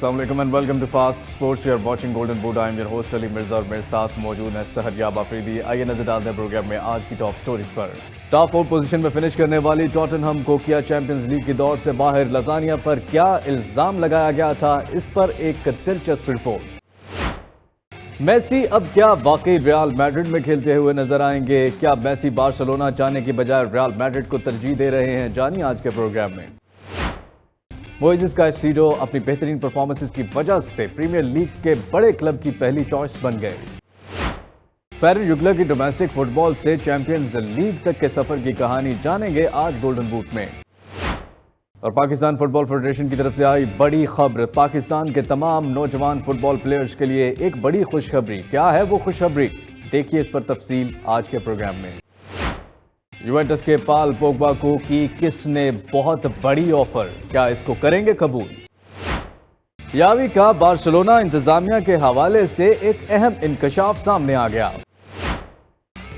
अस्सलाम वालेकुम and welcome to fast sports. You are watching golden boot. I am your host Ali Mirza और मेरे साथ मौजूद है सहरयाब अफरीदी। आइए नजर डालते हैं प्रोग्राम में आज की टॉप स्टोरीज पर। टॉप 4 पोजीशन में फिनिश करने वाली टॉटनहम को किया चैंपियंस लीग की दौड़ से बाहर। लजानिया पर क्या इल्जाम लगाया गया था, इस पर एक दिलचस्प रिपोर्ट। मेसी अब क्या वाकई रियल मैड्रिड में खेलते हुए नजर आएंगे? क्या मेसी बार्सिलोना जाने की बजाय रियल मैड्रिड को तरजीह दे रहे हैं? जानिए आज के प्रोग्राम में। मोइसेस काइसेडो अपनी बेहतरीन परफॉर्मेंसेस की वजह से प्रीमियर लीग के बड़े क्लब की पहली चॉइस बन गए। फेरन युगलर की डोमेस्टिक फुटबॉल से चैंपियंस लीग तक के सफर की कहानी जानेंगे आज गोल्डन बूट में। और पाकिस्तान फुटबॉल फेडरेशन की तरफ से आई बड़ी खबर। पाकिस्तान के तमाम नौजवान फुटबॉल प्लेयर्स के लिए एक बड़ी खुशखबरी। क्या है वो खुशखबरी, देखिए इस पर तफसील आज के प्रोग्राम में। यूवेंटस के पाल पोग्बा को की किसने बहुत बड़ी ऑफर, क्या इसको करेंगे कबूल? यावी का बार्सिलोना इंतजामिया के हवाले से एक अहम इंकशाफ सामने आ गया।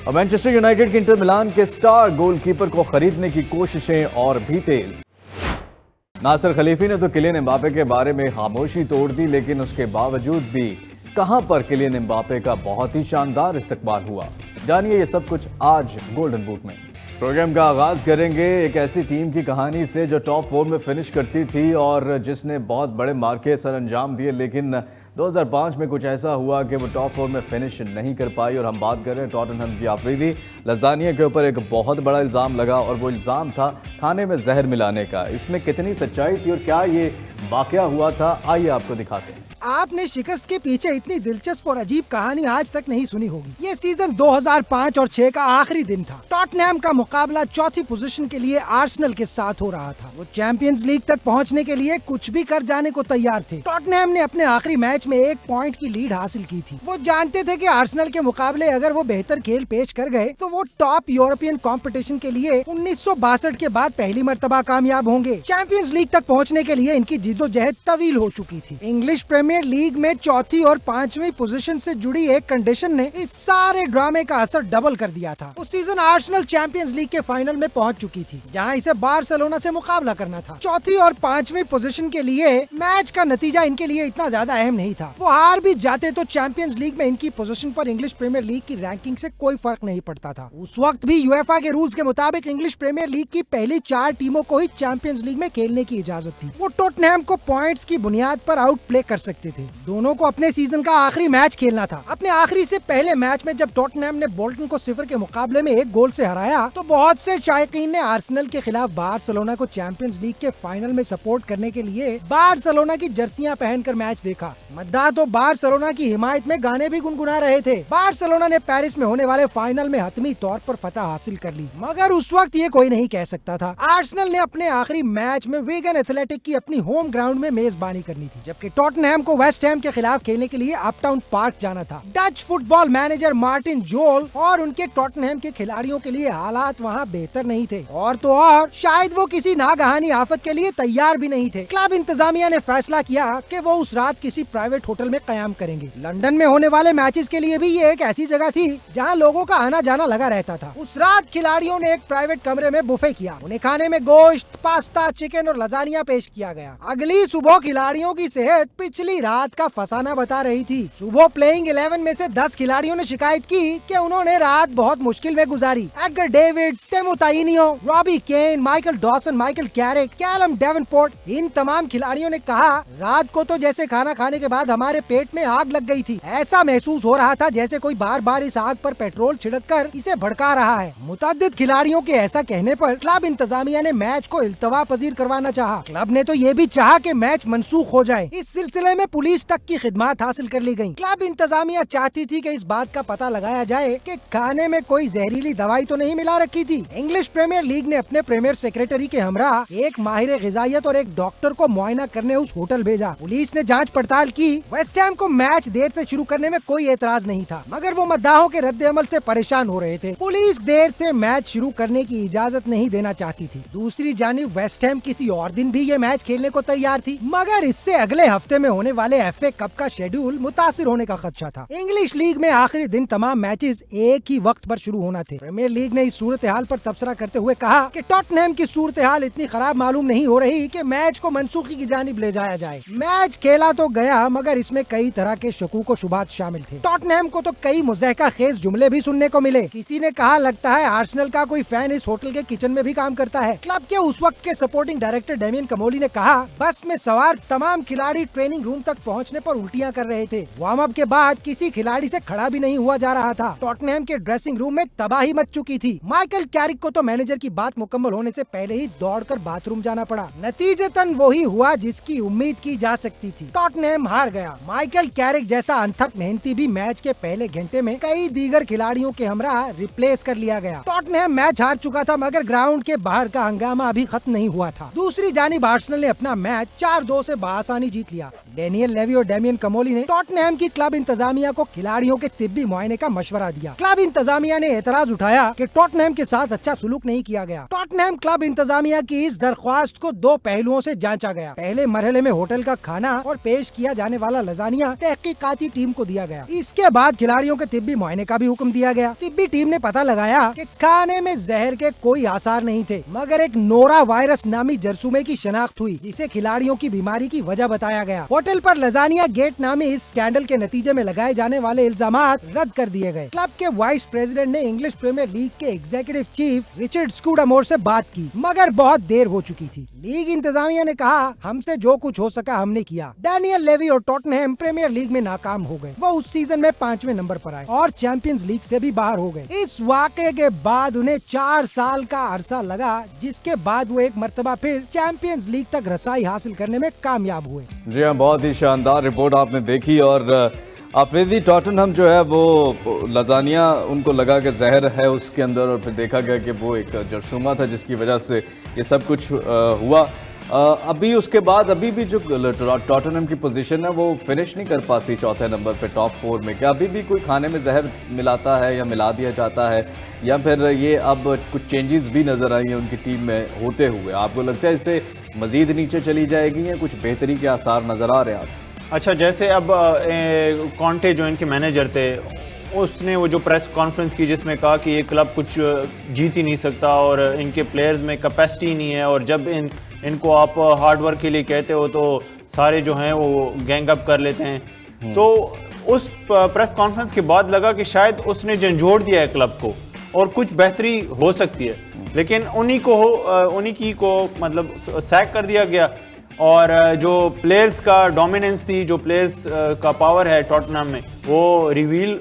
और मैनचेस्टर यूनाइटेड के इंटर मिलान के स्टार गोलकीपर को खरीदने की कोशिशें और भी तेज। नासिर खलीफी ने तो किलियन एम्बापे के बारे में खामोशी तोड़ दी, लेकिन उसके बावजूद भी कहां पर किलियन एम्बापे का बहुत ही शानदार इस्तकबाल हुआ। जानिए ये सब कुछ आज गोल्डन बूट में। प्रोग्राम का आगाज करेंगे एक ऐसी टीम की कहानी से जो टॉप 4 में फिनिश करती थी और जिसने बहुत बड़े मार्के सर अंजाम दिए, लेकिन 2005 में कुछ ऐसा हुआ कि वो टॉप 4 में फिनिश नहीं कर पाई। और हम बात कर रहे हैं टॉटनहम की। अफरीदी, लजानिया के ऊपर एक बहुत बड़ा इल्ज़ाम लगा और वो इल्ज़ाम था खाने में जहर मिलाने का। इसमें कितनी सच्चाई थी और क्या ये वाकया हुआ था, आइए आपको दिखाते हैं। आपने शिकस्त के पीछे इतनी दिलचस्प और अजीब कहानी आज तक नहीं सुनी होगी। ये सीजन 2005 और 6 का आखिरी दिन था। टॉटनहम का मुकाबला चौथी पोजीशन के लिए आर्सेनल के साथ हो रहा था। वो चैंपियंस लीग तक पहुंचने के लिए कुछ भी कर जाने को तैयार थे। टॉटनहम ने अपने आखिरी मैच में 1 पॉइंट की लीड हासिल की थी। वो जानते थे कि आर्सेनल के मुकाबले अगर वो बेहतर खेल पेश कर गए तो वो टॉप यूरोपियन कंपटीशन के लिए 1962 के बाद पहली मर्तबा कामयाब होंगे। चैंपियंस लीग तक पहुँचने के लिए इनकी जिद्दोजहद तवील हो चुकी थी। इंग्लिश प्रीमियर लीग में चौथी और 5वीं पोजीशन से जुड़ी एक कंडीशन ने इस सारे ड्रामे का असर डबल कर दिया था। उस सीजन आर्सेनल चैंपियंस लीग के फाइनल में पहुंच चुकी थी, जहां इसे बार्सिलोना से मुकाबला करना था। चौथी और 5वीं पोजीशन के लिए मैच का नतीजा इनके लिए इतना ज्यादा अहम नहीं था। वो हार भी जाते तो चैंपियंस लीग में इनकी पोजीशन पर इंग्लिश प्रीमियर लीग की रैंकिंग से कोई फर्क नहीं पड़ता था। उस वक्त भी यूएफए के रूल्स के मुताबिक इंग्लिश प्रीमियर लीग की पहली 4 टीमों को ही चैंपियंस लीग में खेलने की इजाजत थी। वो टॉटनहम को पॉइंट्स की बुनियाद पर आउट प्ले कर सकते थे। दोनों को अपने सीजन का आखिरी मैच खेलना था। अपने आखिरी से पहले मैच में जब टॉटनहम ने बोल्टन को 0 के मुकाबले में 1 गोल से हराया तो बहुत से शायकीन ने आर्सेनल के खिलाफ बार्सिलोना को चैंपियंस लीग के फाइनल में सपोर्ट करने के लिए बार्सिलोना की जर्सियां पहनकर मैच देखा। मद्दाह तो बार्सिलोना की हिमायत में गाने भी गुनगुना रहे थे। बार्सिलोना ने पेरिस में होने वाले फाइनल में हतमी तौर पर फतह हासिल कर ली, मगर उस वक्त ये कोई नहीं कह सकता था। आर्सेनल ने अपने आखिरी मैच में विगन एथलेटिक की अपनी होम ग्राउंड में मेजबानी करनी थी, जबकि टॉटनहम को वेस्ट हैम के खिलाफ खेलने के लिए अपटाउन पार्क जाना था। डच फुटबॉल मैनेजर मार्टिन जोल और उनके टॉटनहम के खिलाड़ियों के लिए हालात वहां बेहतर नहीं थे, और तो और शायद वो किसी नागहानी आफत के लिए तैयार भी नहीं थे। क्लब इंतजामिया ने फैसला किया कि वो उस रात किसी प्राइवेट होटल में कयाम करेंगे। लंदन में होने वाले मैचेस के लिए भी ये एक ऐसी जगह थी जहां लोगों का आना जाना लगा रहता था। उस रात खिलाड़ियों ने एक प्राइवेट कमरे में बुफे किया। उन्हें खाने में गोश्त, पास्ता, चिकन और लजानिया पेश किया गया। अगली सुबह खिलाड़ियों की सेहत पिछली रात का फसाना बता रही थी। सुबह प्लेइंग 11 में से 10 खिलाड़ियों ने शिकायत की कि उन्होंने रात बहुत मुश्किल में गुजारी। Edgar Davids, Teemu Tainio, Robbie Keane, Michael Dawson, Michael Carrick, Callum Davenport, इन तमाम खिलाड़ियों ने कहा रात को तो जैसे खाना खाने के बाद हमारे पेट में आग लग गई थी। ऐसा महसूस हो रहा था जैसे कोई बार बार इस आग पर पेट्रोल छिड़क कर इसे भड़का रहा है। मुतअद्दिद खिलाड़ियों के ऐसा कहने पर क्लब इंतजामिया ने मैच को इल्तवा पजीर करवाना चाहा। क्लब ने तो ये भी चाहा कि मैच मनसूख हो जाए। इस सिलसिले में पुलिस तक की खिदमत हासिल कर ली गयी। क्लब इंतजामिया चाहती थी कि इस बात का पता लगाया जाए कि खाने में कोई जहरीली दवाई तो नहीं मिला रखी थी। इंग्लिश प्रीमियर लीग ने अपने प्रीमियर सेक्रेटरी के हमराह एक माहिर गिजायत और एक डॉक्टर को मुआयना करने उस होटल भेजा। पुलिस ने जांच पड़ताल की। वेस्ट हैम को मैच देर से शुरू करने में कोई एतराज नहीं था, मगर वो मद्दाहों के रद्द अमल से परेशान हो रहे थे। पुलिस देर से मैच शुरू करने की इजाजत नहीं देना चाहती थी। दूसरी जानिब वेस्ट हैम किसी और दिन भी ये मैच खेलने को तैयार थी, मगर इससे अगले हफ्ते में होने वाले FA कप का शेड्यूल मुतासिर होने का खदशा था। इंग्लिश लीग में आखिरी दिन तमाम मैचेस एक ही वक्त पर शुरू होना थे। प्रीमियर लीग ने इस सूरत हाल पर तबसरा करते हुए कहा कि टॉटनहम की सूरत हाल इतनी खराब मालूम नहीं हो रही कि मैच को मनसूखी की जानिब ले जाया जाए। मैच खेला तो गया मगर इसमें कई तरह के शकूक व शुबात शामिल थे। टॉटनहम को तो कई मुज़हका खेज जुमले भी सुनने को मिले। किसी ने कहा लगता है आर्सेनल का कोई फैन इस होटल के किचन में भी काम करता है। क्लब के उस वक्त के सपोर्टिंग डायरेक्टर डेमियन कमोली ने कहा बस में सवार तमाम खिलाड़ी ट्रेनिंग रूम तक पहुंचने पर उल्टियां कर रहे थे। वार्म अप के बाद किसी खिलाड़ी से खड़ा भी नहीं हुआ जा रहा था। टॉटनहम के ड्रेसिंग रूम में तबाही मच चुकी थी। माइकल कैरिक को तो मैनेजर की बात मुकम्मल होने से पहले ही दौड़कर बाथरूम जाना पड़ा। नतीजतन वही हुआ जिसकी उम्मीद की जा सकती थी। टॉटनहम हार गया। माइकल कैरिक जैसा अनथक मेहनती भी मैच के पहले घंटे में कई दीगर खिलाड़ियों के हमरा रिप्लेस कर लिया गया। टॉटनहम मैच हार चुका था मगर ग्राउंड के बाहर का हंगामा अभी खत्म नहीं हुआ था। दूसरी जानिब आर्सेनल ने अपना मैच 4-2 से बआसानी जीत लिया। डेनियल लेवी और डेमियन कमोली ने टॉटनहम की क्लब इंतजामिया को खिलाड़ियों के तिब्बी मुआयने का मशवरा दिया। क्लब इंतजामिया ने एतराज उठाया कि टॉटनहम के साथ अच्छा सुलूक नहीं किया गया। टॉटनहम क्लब इंतजामिया की इस दरख्वास्त को दो पहलुओं से जांचा गया। पहले मरहले में होटल का खाना और पेश किया जाने वाला लजानिया तहकीकाती टीम को दिया गया। इसके बाद खिलाड़ियों के तिब्बी मुआयने का भी हुक्म दिया गया। तिब्बी टीम ने पता लगाया कि खाने में जहर के कोई आसार नहीं थे मगर एक नोरा वायरस नामी जरसूमे की शनाख्त हुई जिसे खिलाड़ियों की बीमारी की वजह बताया गया। होटल पर लजानिया गेट नामी इस स्कैंडल के नतीजे में लगाए जाने वाले इल्जामात रद्द कर दिए गए। क्लब के वाइस प्रेसिडेंट ने इंग्लिश प्रीमियर लीग के एग्जीक्यूटिव चीफ रिचर्ड स्कूडामोर से बात की मगर बहुत देर हो चुकी थी। लीग इंतजामिया ने कहा हमसे जो कुछ हो सका हमने किया। डेनियल लेवी और टॉटनहम प्रीमियर लीग में नाकाम हो गए। वो उस सीजन में 5वें नंबर पर आए और चैंपियंस लीग से भी बाहर हो गए। इस वाक़े के बाद उन्हें 4 साल का अरसा लगा जिसके बाद वो एक मर्तबा फिर चैंपियंस लीग तक रसाई हासिल करने में कामयाब हुए। जी हाँ, बहुत ही शानदार रिपोर्ट आपने देखी। और अफरीदी टॉटनहम जो है वो लजानिया उनको लगा कि जहर है उसके अंदर और फिर देखा गया कि वो एक जरसूमा था जिसकी वजह से ये सब कुछ हुआ। अभी उसके बाद अभी भी जो टॉटनहम की पोजीशन है वो फिनिश नहीं कर पाती चौथे नंबर पे टॉप 4 में। क्या अभी भी कोई खाने में जहर मिलाता है या मिला दिया जाता है या फिर ये अब कुछ चेंजेस भी नज़र आई हैं उनकी टीम में होते हुए? आपको लगता है इससे मज़ीद नीचे चली जाएगी या कुछ बेहतरी के आसार नज़र आ रहे हैं आप? अच्छा, जैसे अब कॉन्टे जो इनके मैनेजर थे उसने वो जो प्रेस कॉन्फ्रेंस की जिसमें कहा कि ये क्लब कुछ जीत ही नहीं सकता और इनके प्लेयर्स में कैपेसिटी नहीं है और जब इनको आप हार्ड वर्क के लिए कहते हो तो सारे जो हैं वो गैंग अप कर लेते हैं। तो उस प्रेस कॉन्फ्रेंस के बाद लगा कि शायद उसने झंझोड़ दिया है क्लब को और कुछ बेहतरी हो सकती है, लेकिन उन्हीं को मतलब सैक कर दिया गया। और जो प्लेयर्स का डोमिनेंस थी, जो प्लेयर्स का पावर है टॉटनहम में, वो रिवील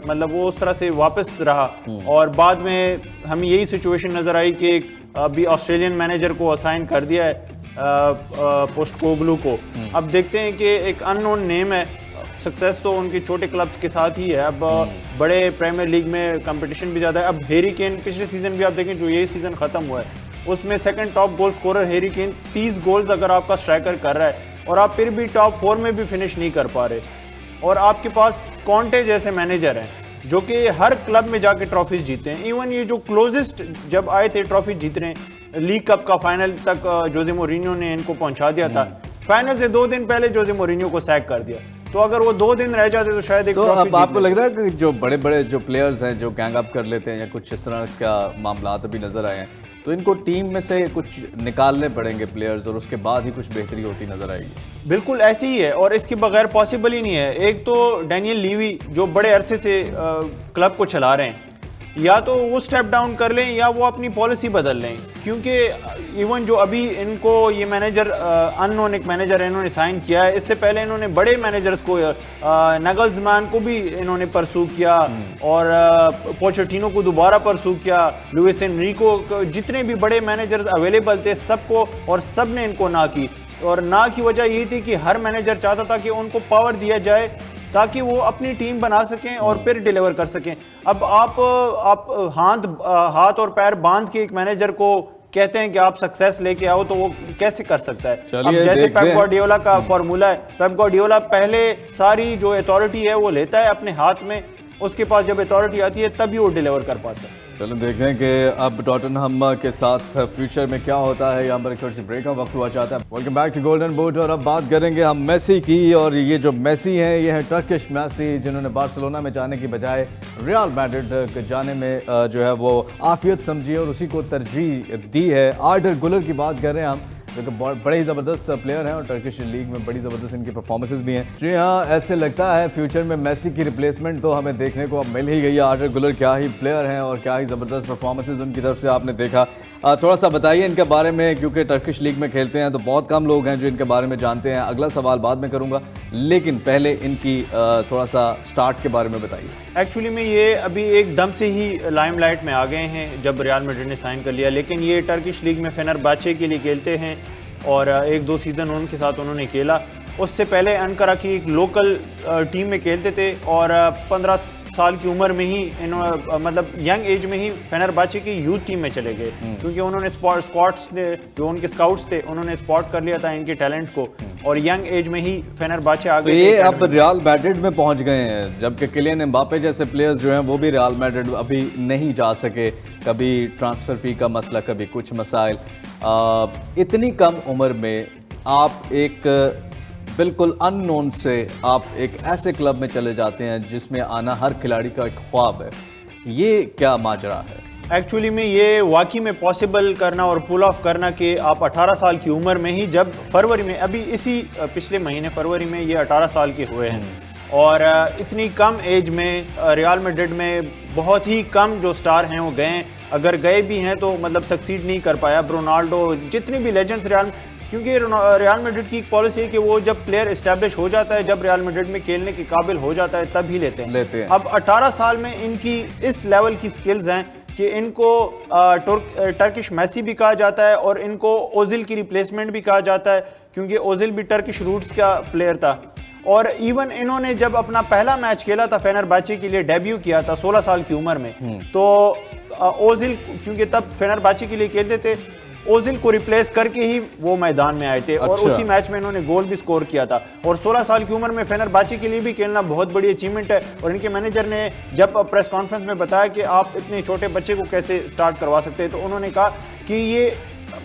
मतलब वो उस तरह से वापस रहा। और बाद में हमें यही सिचुएशन नज़र आई कि अभी ऑस्ट्रेलियन मैनेजर को असाइन कर दिया है पोस्टकोग्लू को। अब देखते हैं कि एक अननोन नेम है। सक्सेस तो उनके छोटे क्लब्स के साथ ही है। अब बड़े प्रीमियर लीग में कंपटीशन भी ज़्यादा है। अब हैरी केन पिछले सीज़न भी आप देखें जो यही सीज़न ख़त्म हुआ है उसमें second top goal scorer Harry Kane 30 goals अगर आपका स्ट्राइकर कर रहा है और आप फिर भी टॉप 4 में भी फिनिश नहीं कर पा रहे और आपके पास कॉन्टे जैसे मैनेजर हैं जो कि हर क्लब में जाके ट्रॉफीज जीते हैं। इवन ये जो क्लोजेस्ट जब आए थे ट्रॉफी जीत रहे हैं, लीग कप का फाइनल तक जोजे मोरिन्यो ने इनको पहुंचा दिया था। फाइनल से 2 दिन पहले जोजे मोरिन्यो को सैक कर दिया। तो अगर वो 2 दिन रह जाते तो शायद एक ट्रॉफी अब आपको लग रहा है कि जो बड़े बड़े जो प्लेयर्स हैं जो गैंग अप कर लेते हैं या कुछ इस तरह का मामला अभी नजर आए हैं तो इनको टीम में से कुछ निकालने पड़ेंगे प्लेयर्स और उसके बाद ही कुछ बेहतरी होती नजर आएगी? बिल्कुल ऐसी ही है और इसके बगैर पॉसिबल ही नहीं है। एक तो डेनियल लीवी जो बड़े अरसे से क्लब को चला रहे हैं, या तो वो स्टेप डाउन कर लें या वो अपनी पॉलिसी बदल लें, क्योंकि इवन जो अभी इनको ये मैनेजर अननोन एक मैनेजर इन्होंने साइन किया है, इससे पहले इन्होंने बड़े मैनेजर्स को नगल्समैन को भी इन्होंने परसू किया और पोचेटिनो को दोबारा परसू किया, लुइस एनरिको, जितने भी बड़े मैनेजर्स अवेलेबल थे सबको, और सब ने इनको ना की। और ना की वजह यही थी कि हर मैनेजर चाहता था कि उनको पावर दिया जाए ताकि वो अपनी टीम बना सकें और फिर डिलीवर कर सकें। अब आप हाथ और पैर बांध के एक मैनेजर को कहते हैं कि आप सक्सेस लेके आओ, तो वो कैसे कर सकता है? अब जैसे पेप गार्डियोला का फॉर्मूला है, पेप गार्डियोला पहले सारी जो अथॉरिटी है वो लेता है अपने हाथ में उसके पास जब अथॉरिटी आती है तभी वो डिलीवर कर पाता है। चलो देखें कि अब टॉटनहम के साथ फ्यूचर में क्या होता है। यहाँ पर एक छोटी सी ब्रेक का वक्त हुआ चाहता है। Welcome back to golden boot और अब बात करेंगे हम मेसी की। और ये जो मेसी हैं ये है टर्किश मेसी, जिन्होंने बार्सिलोना में जाने की बजाय रियल मैड्रिड जाने में जो है वो आफियत समझी और उसी को तरजीह दी है। आर्डर गुलर की बात कर रहे हैं हम, जो कि बड़े ही ज़बरदस्त प्लेयर हैं और टर्किश लीग में बड़ी ज़बरदस्त इनकी परफॉर्मेंसेस भी हैं। जी हाँ, ऐसे लगता है फ्यूचर में मेसी की रिप्लेसमेंट तो हमें देखने को अब मिल ही गई है। आर्डर गुलर क्या ही प्लेयर हैं और क्या ही ज़बरदस्त परफॉर्मेंसेस उनकी तरफ से आपने देखा। थोड़ा सा बताइए इनके बारे में, क्योंकि टर्किश लीग में खेलते हैं तो बहुत कम लोग हैं जो इनके बारे में जानते हैं। अगला सवाल बाद में करूँगा, लेकिन पहले इनकी थोड़ा सा स्टार्ट के बारे में बताइए। एक्चुअली में ये अभी एकदम से ही लाइमलाइट में आ गए हैं जब रियल मैड्रिड ने साइन कर लिया, लेकिन ये टर्किश लीग में फेनरबाचे के लिए खेलते हैं और 1-2 सीज़न उनके साथ उन्होंने खेला। उससे पहले अनकरा की एक लोकल टीम में खेलते थे और 15 साल की उम्र में ही मतलब यंग एज में ही फेनरबाचे की यूथ टीम में चले गए, क्योंकि उन्होंने स्कॉट्स ने जो उनके स्काउट्स थे उन्होंने स्पॉट कर लिया था इनके टैलेंट को और यंग एज में ही फेनरबाचे आ गए। तो ये अब रियल मैड्रिड में पहुंच गए हैं, जबकि किलियन एम्बापे जैसे प्लेयर्स जो हैं वो भी रियल मैड्रिड अभी नहीं जा सके। कभी ट्रांसफ़र फी का मसला, कभी कुछ मसाइल। इतनी कम उम्र में आप एक बिल्कुल अननोन से आप एक ऐसे क्लब में चले जाते हैं जिसमें आना हर खिलाड़ी का एक ख्वाब है। ये क्या माजरा है? एक्चुअली में ये वाकई में पॉसिबल करना और पुल ऑफ करना कि आप 18 साल की उम्र में ही, जब फरवरी में अभी इसी पिछले महीने फरवरी में ये 18 साल के हुए हैं और इतनी कम एज में रियल मैड्रिड में बहुत ही कम जो स्टार हैं वो गए हैं। अगर गए भी हैं तो मतलब सक्सीड नहीं कर पाया। रोनाल्डो, जितने भी लेजेंड्स रियल, क्योंकि रियल मैड्रिड की एक पॉलिसी है कि वो जब प्लेयर इस्टेब्लिश हो जाता है, जब रियल मैड्रिड में खेलने के काबिल हो जाता है तब ही लेते हैं। अब 18 साल में इनकी इस लेवल की स्किल्स हैं कि इनको टर्किश मेसी भी कहा जाता है और इनको ओजिल की रिप्लेसमेंट भी कहा जाता है, क्योंकि ओजिल भी टर्किश रूट्स का प्लेयर था। और इवन इन्होंने जब अपना पहला मैच खेला था फेनरबाचे के लिए, डेब्यू किया था 16 साल की उम्र में, तो ओजिल, क्योंकि तब फेनरबाचे के लिए खेलते थे, ओजिल को रिप्लेस करके ही वो मैदान में आए थे। और उसी मैच में इन्होंने गोल भी स्कोर किया था। और 16 साल की उम्र में फेनरबाचे के लिए भी खेलना बहुत बड़ी अचीवमेंट है। और इनके मैनेजर ने जब प्रेस कॉन्फ्रेंस में बताया कि आप इतने छोटे बच्चे को कैसे स्टार्ट करवा सकते हैं, तो उन्होंने कहा कि ये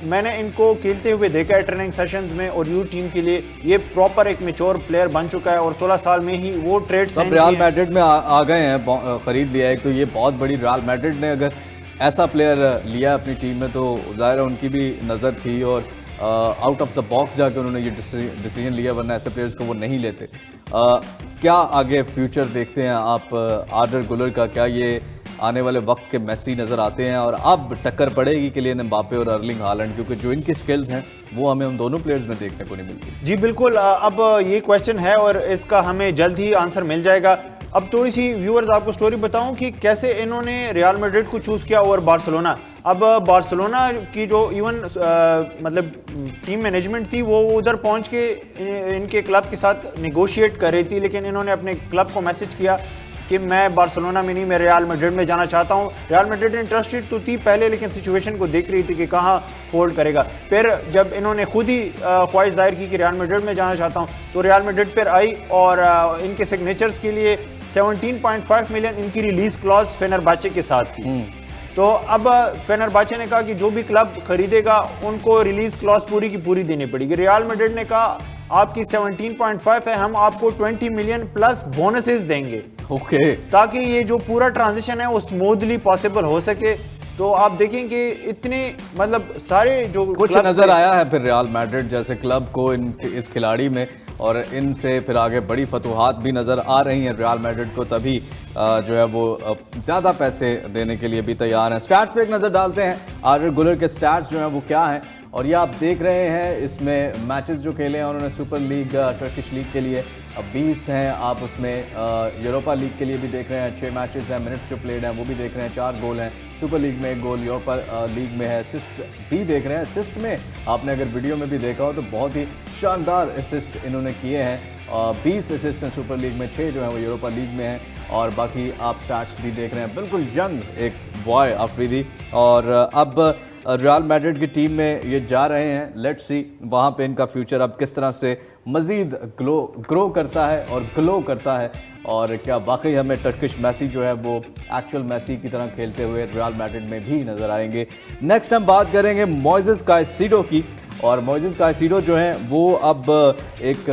मैंने इनको खेलते हुए देखा है ट्रेनिंग सेशंस में और यू टीम के लिए, ये प्रॉपर एक मैच्योर प्लेयर बन चुका है और 16 साल में ही वो ट्रेड रियल मैड्रिड में आ गए हैं, खरीद लिया है। तो ये बहुत बड़ी, रियल मैड्रिड ने अगर ऐसा प्लेयर लिया अपनी टीम में तो ज़ाहिर है उनकी भी नज़र थी और आउट ऑफ द बॉक्स जाकर उन्होंने ये डिसीजन लिया, वरना ऐसे प्लेयर्स को वो नहीं लेते। क्या आगे फ्यूचर देखते हैं आप आर्डर गुलर का? क्या ये आने वाले वक्त के मेसी नज़र आते हैं और अब टक्कर पड़ेगी किलियन एम्बापे और अर्लिंग हालैंड, क्योंकि जो इनकी स्किल्स हैं वो हमें उन दोनों प्लेयर्स में देखने को नहीं मिलती? जी बिल्कुल, अब ये क्वेश्चन है और इसका हमें जल्द ही आंसर मिल जाएगा। अब थोड़ी सी व्यूअर्स आपको स्टोरी बताऊं कि कैसे इन्होंने रियल मैड्रिड को चूज़ किया और बार्सिलोना। अब बार्सिलोना की जो इवन मतलब टीम मैनेजमेंट थी वो उधर पहुंच के इनके क्लब के साथ नेगोशिएट कर रही थी, लेकिन इन्होंने अपने क्लब को मैसेज किया कि मैं बार्सिलोना में नहीं, मैं रियल मैड्रिड में जाना चाहता हूं। रियल मैड्रिड इंटरेस्टेड तो थी पहले, लेकिन सिचुएशन को देख रही थी कि कहां फोल्ड करेगा। फिर जब इन्होंने खुद ही ख्वाहिश जाहिर की कि रियल मैड्रिड में जाना चाहता हूं, तो रियल मैड्रिड पर आई और इनके सिग्नेचर्स के लिए 17.5 मिलियन इनकी रिलीज क्लॉज फेनरबाचे के साथ थी। तो अब फेनरबाचे ने कहा कि जो भी क्लब खरीदेगा उनको रिलीज क्लॉज पूरी की पूरी देनी पड़ेगी। रियल मैड्रिड ने कहा आपकी 17.5 है, हम आपको 20 मिलियन प्लस बोनसेस देंगे, ताकि ये जो पूरा ट्रांजिशन है वो स्मूथली पॉसिबल हो सके। तो आप देखें कि इतने मतलब सारे जो कुछ नजर आया है फिर रियल मैड्रिड जैसे क्लब को इस खिलाड़ी में, और इनसे फिर आगे बड़ी फतूहात भी नज़र आ रही हैं रियल मैड्रिड को, तभी जो है वो ज़्यादा पैसे देने के लिए भी तैयार हैं। स्टैट्स पे एक नज़र डालते हैं, आर्डर गुलर के स्टैट्स जो हैं वो क्या हैं, और ये आप देख रहे हैं इसमें मैचेस जो खेले हैं उन्होंने सुपर लीग, टर्किश लीग के लिए 20 हैं, आप उसमें यूरोपा लीग के लिए भी देख रहे हैं 6 मैचेस हैं, मिनट्स जो प्लेड हैं वो भी देख रहे हैं, 4 गोल हैं, सुपर लीग में 1 गोल, यूरोपा लीग में है, असिस्ट भी देख रहे हैं। असिस्ट में आपने अगर वीडियो में भी देखा हो तो बहुत ही शानदार असिस्ट इन्होंने किए हैं, 20 असिस्ट हैं सुपर लीग में, 6 जो है वो यूरोपा लीग में हैं, और बाकी आप स्टैट्स भी देख रहे हैं। बिल्कुल यंग एक बॉय अफरीदी, और अब रियल मैड्रिड की टीम में ये जा रहे हैं। लेट्स सी वहाँ पे इनका फ्यूचर अब किस तरह से मज़ीद ग्रो करता है और ग्लो करता है। और क्या वाकई हमें टर्किश मैसी जो है वो एक्चुअल मैसी की तरह खेलते हुए रियल मैड्रिड में भी नज़र आएंगे। नेक्स्ट हम बात करेंगे मोइसेस काइसेडो की, और मोइसेस काइसेडो जो हैं वो अब एक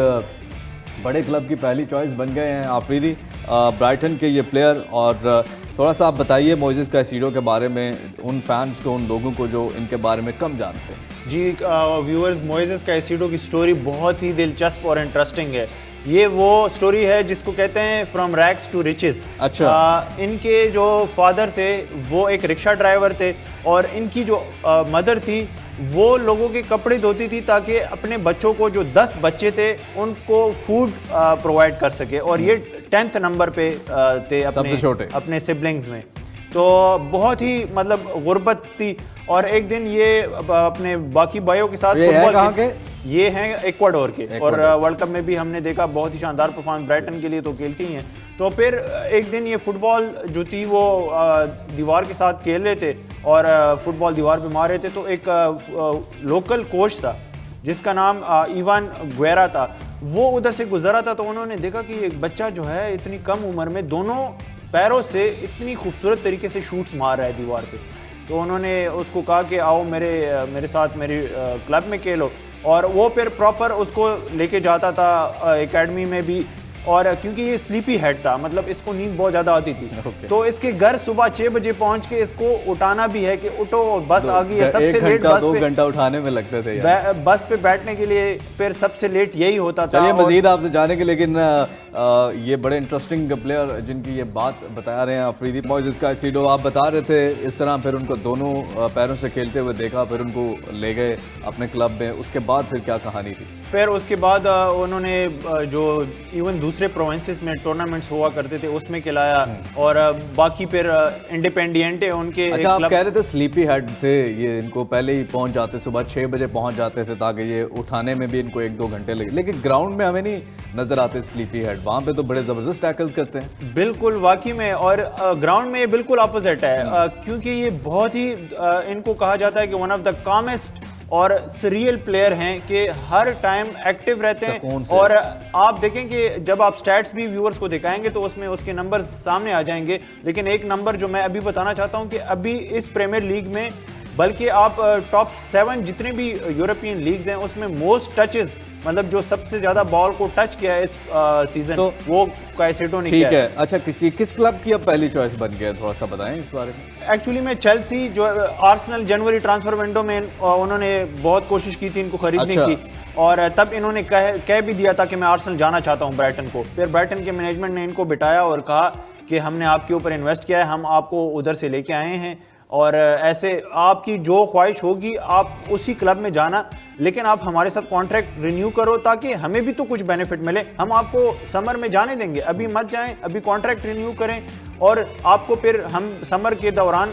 बड़े क्लब की पहली चॉइस बन गए हैं आफरीदी, ब्राइटन के ये प्लेयर। और थोड़ा सा आप बताइए मोइसेस काइसेडो के बारे में उन फैंस को, उन लोगों को जो इनके बारे में कम जानते हैं। जी व्यूअर्स, मोइसेस काइसेडो की स्टोरी बहुत ही दिलचस्प और इंटरेस्टिंग है। ये वो स्टोरी है जिसको कहते हैं फ्रॉम रैग्स टू रिचेस। अच्छा। इनके जो फादर थे वो एक रिक्शा ड्राइवर थे, और इनकी जो मदर थी वो लोगों के कपड़े धोती थी ताकि अपने बच्चों को, जो 10 बच्चे थे, उनको फूड प्रोवाइड कर सके। और ये 10th नंबर पे थे अपने सिबलिंग्स में। तो बहुत ही मतलब गुर्बत थी। और एक दिन ये अपने बाकी भाइयों के साथ ये हैं इक्वाडोर के, और वर्ल्ड कप में भी हमने देखा बहुत ही शानदार परफॉर्मेंस ब्राइटन के लिए तो खेलती ही हैं। तो फिर एक दिन ये फुटबॉल जो थी वो दीवार के साथ खेल रहे थे और फुटबॉल दीवार पे मार रहे थे। तो एक लोकल कोच था जिसका नाम इवान गुएरा था, वो उधर से गुजरा था। तो उन्होंने देखा कि एक बच्चा जो है इतनी कम उम्र में दोनों पैरों से इतनी खूबसूरत तरीके से शूट्स मार रहा है दीवार पे। तो उन्होंने उसको कहा कि आओ मेरे साथ मेरी क्लब में खेलो, और वो फिर प्रॉपर उसको लेके जाता था एकेडमी में भी। और क्योंकि ये स्लीपी हेड था, मतलब इसको नींद बहुत ज़्यादा आती थी, तो इसके घर सुबह 6 बजे पहुंच के इसको उठाना भी है कि उठो बस आ गई है। सबसे लेट 2 घंटा उठाने में लगते थे बस पे बैठने के लिए, फिर सबसे लेट यही होता था। चलिए मजीद आपसे जाने के, लेकिन ये बड़े इंटरेस्टिंग प्लेयर जिनकी ये बात बता रहे हैं आफरीदी, मोइसेस काइसेडो, आप बता रहे थे इस तरह फिर उनको दोनों पैरों से खेलते हुए देखा, फिर उनको ले गए अपने क्लब में। उसके बाद फिर क्या कहानी थी? फिर उसके बाद उन्होंने जो इवन दूसरे प्रोविंसेस में टूर्नामेंट्स हुआ करते थे उसमें खिलाया, और बाकी फिर इंडिपेंडिएंटे उनके। अच्छा, आप कह रहे थे स्लीपी हेड थे ये, इनको पहले ही पहुंच जाते, सुबह 6 बजे पहुंच जाते थे ताकि ये उठाने में भी इनको 1-2 घंटे लगे। लेकिन ग्राउंड में हमें नहीं नजर आते स्लीपी हेड, वहां पे तो बड़े जबरदस्त टैकल्स करते हैं। बिल्कुल वाकई में, और ग्राउंड में ये बिल्कुल अपोजिट है, क्योंकि ये बहुत ही इनको कहा जाता है कि वन ऑफ द कामेस्ट और सरियल प्लेयर हैं कि हर टाइम एक्टिव रहते हैं। और आप देखें कि जब आप स्टैट्स भी व्यूअर्स को दिखाएंगे तो उसमें उसके नंबर सामने आ जाएंगे। लेकिन एक नंबर जो मैं अभी बताना चाहता हूं कि अभी इस प्रीमियर लीग में, बल्कि आप टॉप 7 जितने भी यूरोपियन लीग्स हैं उसमें मोस्ट टचेस, मतलब जो सबसे ज्यादा बॉल को टच किया है इस सीजन, तो वो काइसेडो ने किया है। ठीक है। अच्छा, किस क्लब की अब पहली चॉइस बन गया, थोड़ा सा बताएं इस बारे में। एक्चुअली में चेल्सी, जो आर्सेनल जनवरी ट्रांसफर विंडो में उन्होंने बहुत कोशिश की थी इनको खरीदने की, और तब इन्होंने कह भी दिया था कि मैं आर्सेनल जाना चाहता हूं ब्राइटन को। फिर ब्राइटन के मैनेजमेंट ने इनको बिठाया और कहा कि हमने आपके ऊपर इन्वेस्ट किया है, हम आपको उधर से लेके आए हैं, और ऐसे आपकी जो ख्वाहिश होगी आप उसी क्लब में जाना, लेकिन आप हमारे साथ कॉन्ट्रैक्ट रिन्यू करो ताकि हमें भी तो कुछ बेनिफिट मिले। हम आपको समर में जाने देंगे, अभी मत जाएं, अभी कॉन्ट्रैक्ट रिन्यू करें, और आपको फिर हम समर के दौरान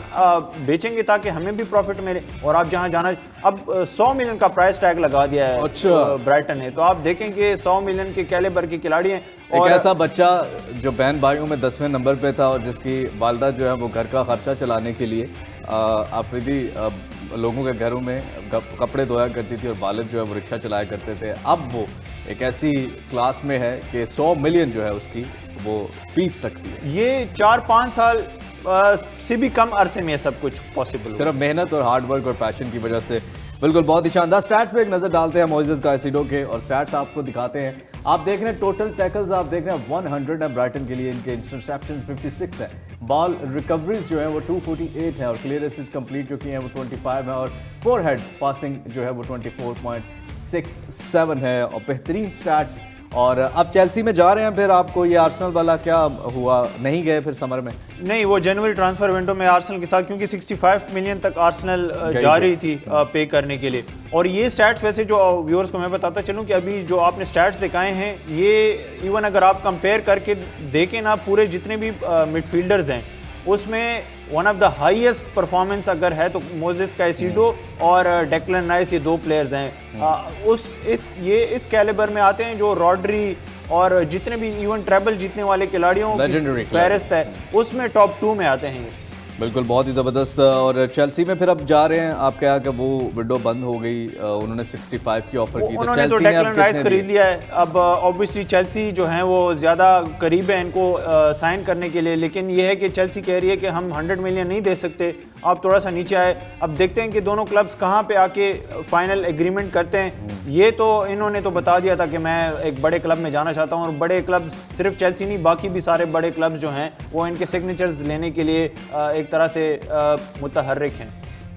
बेचेंगे ताकि हमें भी प्रॉफिट मिले, और आप जहां जाना। अब 100 मिलियन का प्राइस टैग लगा दिया है। अच्छा। ब्राइटन है, तो आप देखेंगे 100 मिलियन के कैलिबर के खिलाड़ी हैं। एक ऐसा बच्चा जो बहन भाइयों में 10वें नंबर पे था और जिसकी वालदा जो है वो घर का खर्चा चलाने के लिए आफरीदी लोगों के घरों में कपड़े धोया करती थी और वालिद जो है वो रिक्शा चलाया करते थे। अब वो एक ऐसी क्लास में है कि 100 मिलियन जो है उसकी वो फीस रखती है। ये 4-5 साल से भी कम अरसे में सब कुछ पॉसिबल, सिर्फ मेहनत और हार्ड वर्क और पैशन की वजह से। बिल्कुल, बहुत ही शानदार। स्टैट्स पे एक नजर डालते हैं मोइसेस काइसेडो के, और स्टैट्स आपको दिखाते हैं। आप देख रहे हैं टोटल टैकल्स, आप देख रहे हैं 100 है ब्राइटन के लिए, इनके इंटरसेप्शंस 56 है, बॉल रिकवरीज जो है वो 248 है, और क्लियरेंसेस कंप्लीट जो की है वो 25 है, और फोरहेड पासिंग जो है वो 24.67 है, और बेहतरीन स्टैट्स। और अब चेल्सी में जा रहे हैं, फिर आपको ये आर्सेनल वाला क्या हुआ, नहीं गए फिर समर में? नहीं, वो जनवरी ट्रांसफर विंडो में आर्सेनल के साथ, क्योंकि 65 मिलियन तक आर्सेनल जा रही थी पे करने के लिए। और ये स्टैट्स वैसे जो व्यूअर्स को मैं बताता चलूं कि अभी जो आपने स्टैट्स दिखाए हैं, ये इवन अगर आप कंपेयर करके देखें ना, पूरे जितने भी मिडफील्डर्स हैं उसमें one of the highest performance अगर है तो मोइसेस काइसेडो और डेक्लन राइस, ये 2 प्लेयर्स हैं इस कैलिबर में आते हैं, जो रॉड्री और जितने भी इवन ट्रेबल जीतने वाले खिलाड़ियों की फहरिस्त है उसमें टॉप 2 में आते हैं। बिल्कुल, बहुत ही ज़बरदस्त। और चेल्सी में फिर अब जा रहे हैं आप, क्या कि वो विंडो बंद हो गई, उन्होंने 65 की ऑफर की, उन्होंने तो चेल्सी ने अब डेक्लन राइस कितने खरीद दिए? लिया है। अब ऑब्वियसली चेल्सी जो है वो ज़्यादा करीब है इनको साइन करने के लिए, लेकिन ये है कि चेल्सी कह रही है कि हम 100 मिलियन नहीं दे सकते, आप थोड़ा सा नीचे आए। अब देखते हैं कि दोनों क्लब्स कहाँ पे आके फाइनल एग्रीमेंट करते हैं। ये तो इन्होंने तो बता दिया था कि मैं एक बड़े क्लब में जाना चाहता हूँ, और बड़े क्लब सिर्फ चेल्सी नहीं, बाकी भी सारे बड़े क्लब्स जो हैं वो इनके सिग्नेचर्स लेने के लिए एक तरह से मुतहर्रिक हैं।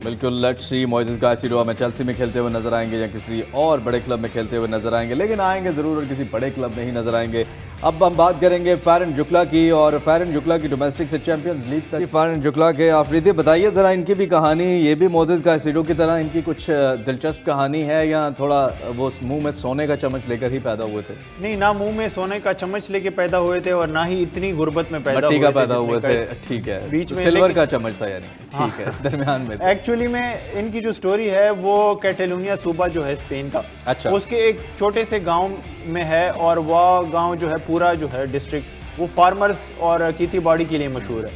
बिल्कुल, लेट्स सी मोइसेस काइसेडो हमें चेल्सी में खेलते हुए नजर आएंगे या किसी और बड़े क्लब में खेलते हुए नजर आएंगे, लेकिन आएंगे ज़रूर, और किसी बड़े क्लब में ही नजर आएंगे। अब हम बात करेंगे फारन जुकला की, और फारन जुकला की डोमेस्टिक से चैंपियंस लीग तक। फारन जुकला के आफरीदी बताइए ज़रा इनकी भी कहानी, ये भी मोइसेस काइसेडो की तरह इनकी कुछ दिलचस्प कहानी है, या थोड़ा वो मुंह में सोने का चम्मच लेकर ही पैदा हुए थे? नहीं, ना मुंह में सोने का चम्मच लेके पैदा हुए थे, और ना ही इतनी गुर्बत में पैदा मट्टी हुए का थे पैदा हुए थे, ठीक है, बीच में सिल्वर का चम्मच था यानी, ठीक है, दरमियान में थे। एक्चुअली में इनकी जो स्टोरी है वो कैटेलोनिया सूबा जो है स्पेन का, अच्छा, उसके एक छोटे से गांव में है, और वह गांव जो है पूरा जो है डिस्ट्रिक्ट वो फार्मर्स और खेती बाड़ी के लिए मशहूर है।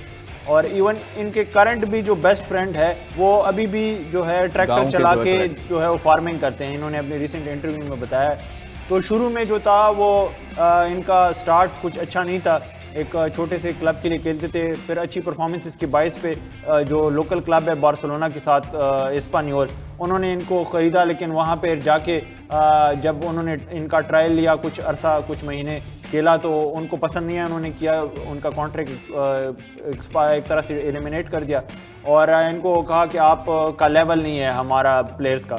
और इवन इनके करंट भी जो बेस्ट फ्रेंड है वो अभी भी जो है ट्रैक्टर चला के जो है वो फार्मिंग करते हैं, इन्होंने अपने रिसेंट इंटरव्यू में बताया। तो शुरू में जो था वो इनका स्टार्ट कुछ अच्छा नहीं था, एक छोटे से क्लब के लिए खेलते थे, फिर अच्छी परफॉर्मेंसेस के बाइस पे जो लोकल क्लब है बार्सिलोना के साथ एस्पानियोल, उन्होंने इनको ख़रीदा। लेकिन वहाँ पे जाके जब उन्होंने इनका ट्रायल लिया कुछ अरसा, कुछ महीने खेला, तो उनको पसंद नहीं आया, उन्होंने किया उनका कॉन्ट्रैक्ट एक तरह से एलिमिनेट कर दिया, और इनको कहा कि आप का लेवल नहीं है हमारा प्लेयर्स का।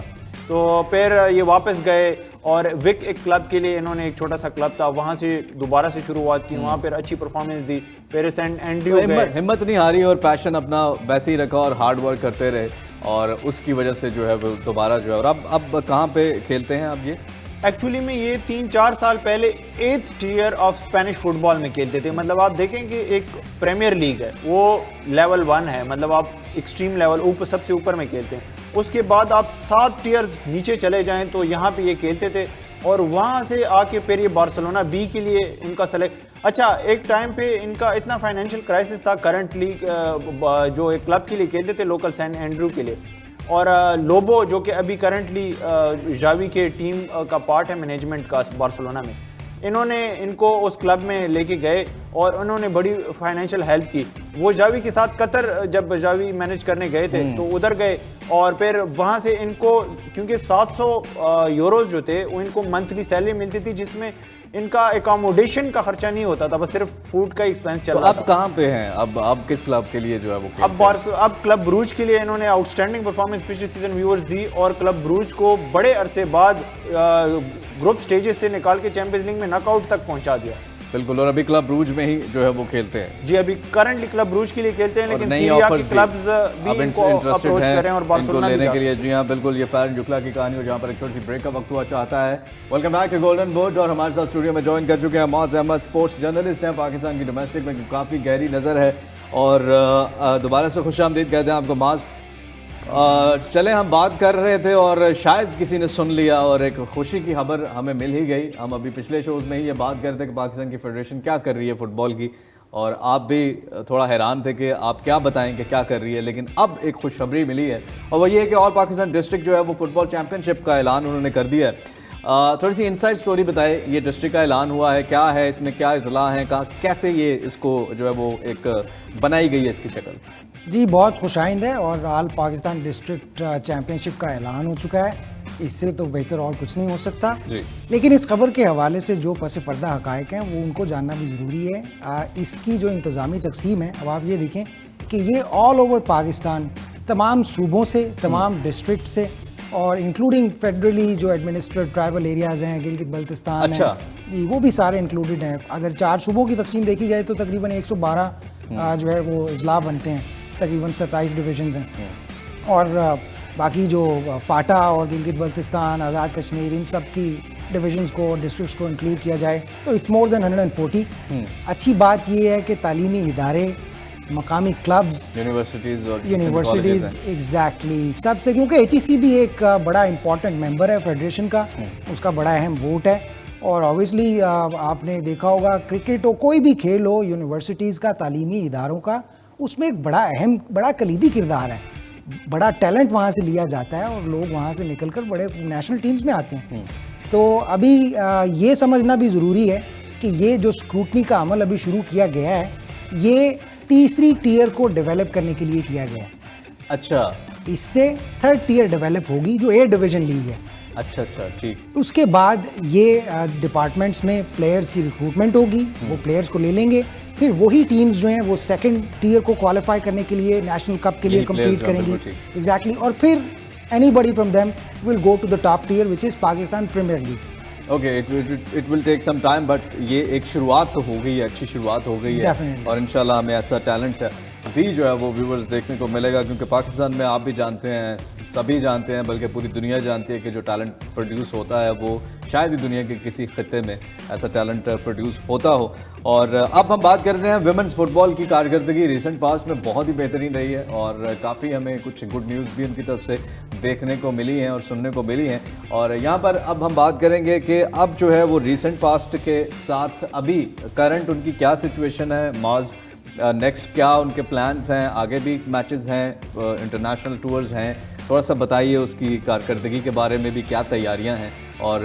तो फिर ये वापस गए, और विक एक क्लब के लिए इन्होंने, एक छोटा सा क्लब था, वहाँ से दोबारा से शुरुआत की, वहाँ पर अच्छी परफॉर्मेंस दी। फिर सेंट एंड्रयू हिम्मत नहीं हारी और पैशन अपना वैसे ही रखा और हार्ड वर्क करते रहे, और उसकी वजह से जो है वो दोबारा जो है। और अब कहाँ पे खेलते हैं अब ये? एक्चुअली में ये 3-4 साल पहले 8th tier of Spanish football में खेलते थे। मतलब आप देखें कि एक प्रीमियर लीग है, वो लेवल 1 है, मतलब आप एक्सट्रीम लेवल ऊपर सबसे ऊपर में खेलते हैं। उसके बाद आप 7 टियर नीचे चले जाएं तो यहाँ पे ये खेलते थे, और वहाँ से आके फिर ये बार्सिलोना बी के लिए इनका सेलेक्ट। अच्छा, एक टाइम पे इनका इतना फाइनेंशियल क्राइसिस था, करंटली जो एक क्लब के लिए खेलते थे लोकल सेंट एंड्रयू के लिए, और लोबो जो कि अभी करंटली जावी के टीम का पार्ट है मैनेजमेंट का बार्सिलोना में, इन्होंने इनको उस क्लब में लेके गए और उन्होंने बड़ी फाइनेंशियल हेल्प की। वो जावी के साथ कतर जब जावी मैनेज करने गए थे तो उधर गए, और फिर वहाँ से इनको, क्योंकि 700 यूरोज जो थे वो इनको मंथली सैलरी मिलती थी, जिसमें इनका एकोमोडेशन का खर्चा नहीं होता था, बस सिर्फ फूड का एक्सपेंस चल रहा था। अब कहाँ पे हैं? अब किस क्लब के लिए जो है वो खेलते हैं? अब क्लब ब्रूज के लिए इन्होंने आउटस्टैंडिंग परफॉर्मेंस पिछले सीजन व्यूअर्स दी, और क्लब ब्रूज को बड़े अरसे बाद ग्रुप स्टेजेस से निकाल के चैंपियंस लीग में नॉकआउट तक पहुंचा दिया। बिल्कुल, और अभी क्लब ब्रूज में ही जो है वो खेलते हैं। जी, अभी करंटली क्लब ब्रूज के लिए खेलते हैं, लेकिन सीरिया के क्लब्स भी इनको अप्रोच कर रहे हैं और बार्सिलोना लेने के लिए। जी हाँ, बिल्कुल, ये फारन जुकला की कहानी हो, जहाँ पर एक छोटी सी ब्रेक का वक्त हुआ चाहता है। Welcome back to golden board, और हमारे साथ स्टूडियो में ज्वाइन कर चुके हैं मौज अहमद, स्पोर्ट्स जर्नलिस्ट हैं, पाकिस्तान की डोमेस्टिक में काफ़ी गहरी नज़र है, और दोबारा से खुशामदीद कहते हैं आपको माज। चले, हम बात कर रहे थे और शायद किसी ने सुन लिया, और एक खुशी की खबर हमें मिल ही गई। हम अभी पिछले शोज़ में ही ये बात करते कि पाकिस्तान की फेडरेशन क्या कर रही है फुटबॉल की, और आप भी थोड़ा हैरान थे कि आप क्या बताएं कि क्या कर रही है, लेकिन अब एक खुशखबरी मिली है, और वो ये है कि ऑल पाकिस्तान डिस्ट्रिक्ट जो है वो फुटबॉल चैम्पियनशिप का ऐलान उन्होंने कर दिया है। थोड़ी सी इनसाइड स्टोरी बताए, ये डिस्ट्रिक्ट का ऐलान हुआ है, क्या है इसमें, क्या इजला है, कैसे ये इसको जो है वो एक बनाई गई है इसकी शक्ल? जी, बहुत खुशाइंद है, और ऑल पाकिस्तान डिस्ट्रिक्ट चैम्पियनशिप का ऐलान हो चुका है, इससे तो बेहतर और कुछ नहीं हो सकता। लेकिन इस खबर के हवाले से जो पस पर्दा हकायक हैं वो उनको जानना भी ज़रूरी है। इसकी जो इंतज़ामी तकसीम है, अब आप ये देखें कि ये ऑल ओवर पाकिस्तान, तमाम सूबों से, तमाम डिस्ट्रिक्ट से, और इंक्लूडिंग फेडरली जो एडमिनिस्ट्रेटिव ट्राइबल एरियाज़ हैं, गिलगित बल्तिस्तान है जी, वो भी सारे इंक्लूडेड हैं। अगर 4 सूबों की तकसीम देखी जाए तो तकरीबन 112 जो है वो अजला बनते हैं, तकरीबन 27 डिवीजन हैं, और बाकी जो फाटा और गिलगित बल्तिस्तान, आज़ाद कश्मीर, इन सब की डिविजन्स को, डिस्ट्रिक्ट्स को इंक्लूड किया जाए तो इट्स मोर देन 140। अच्छी बात ये है कि तालीमी इदारे, मकामी क्लब्स, यूनिवर्सिटीज़ एग्जैक्टली सबसे, क्योंकि HEC भी एक बड़ा इंपॉर्टेंट मेंबर है फेडरेशन का, उसका बड़ा अहम वोट है, और ऑब्वियसली आपने देखा होगा क्रिकेट हो, कोई भी खेल हो, यूनिवर्सिटीज़ का, तालीमी इदारों का उसमें एक बड़ा कलीदी किरदार है, बड़ा टैलेंट वहाँ से लिया जाता है और लोग वहाँ से निकलकर बड़े नेशनल टीम्स में आते हैं। तो अभी ये समझना भी ज़रूरी है कि ये जो स्क्रूटनी का अमल अभी शुरू किया गया है, ये तीसरी टियर को डेवलप करने के लिए किया गया है। अच्छा, इससे थर्ड टियर डेवलप होगी जो ए डिवीज़न लीग है। अच्छा, ठीक। उसके बाद ये डिपार्टमेंट्स में प्लेयर्स की रिक्रूटमेंट होगी, वो प्लेयर्स को ले लेंगे, फिर वही टीम्स जो हैं वो सेकंड टियर को क्वालिफाई करने के लिए नेशनल कप के लिए कम्पीट करेंगी। एग्जैक्टली, और फिर anybody from them will go to the top tier which is Pakistan premier league. Okay, it will take some time, but ये एक शुरुआत तो हो गई है, अच्छी शुरुआत हो गई है। Definitely. और इंशाल्लाह हमें ऐसा टैलेंट भी जो है वो व्यूवर्स देखने को मिलेगा, क्योंकि पाकिस्तान में आप भी जानते हैं, सभी जानते हैं, बल्कि पूरी दुनिया जानती है कि जो टैलेंट प्रोड्यूस होता है वो शायद ही दुनिया के किसी खत्ते में ऐसा टैलेंट प्रोड्यूस होता हो। और अब हम बात करते हैं विमेंस फुटबॉल की कारकर्दगी रिसेंट पास्ट में बहुत ही बेहतरीन रही है और काफ़ी हमें कुछ गुड न्यूज़ भी उनकी तरफ से देखने को मिली हैं और सुनने को मिली हैं। और यहाँ पर अब हम बात करेंगे कि अब जो है वो रिसेंट पास्ट के साथ अभी करंट उनकी क्या सिचुएशन है, माज नेक्स्ट क्या उनके प्लान्स हैं, आगे भी मैचेस हैं, इंटरनेशनल टूर्स हैं, थोड़ा सा बताइए उसकी कारकर्दगी के बारे में भी, क्या तैयारियां हैं और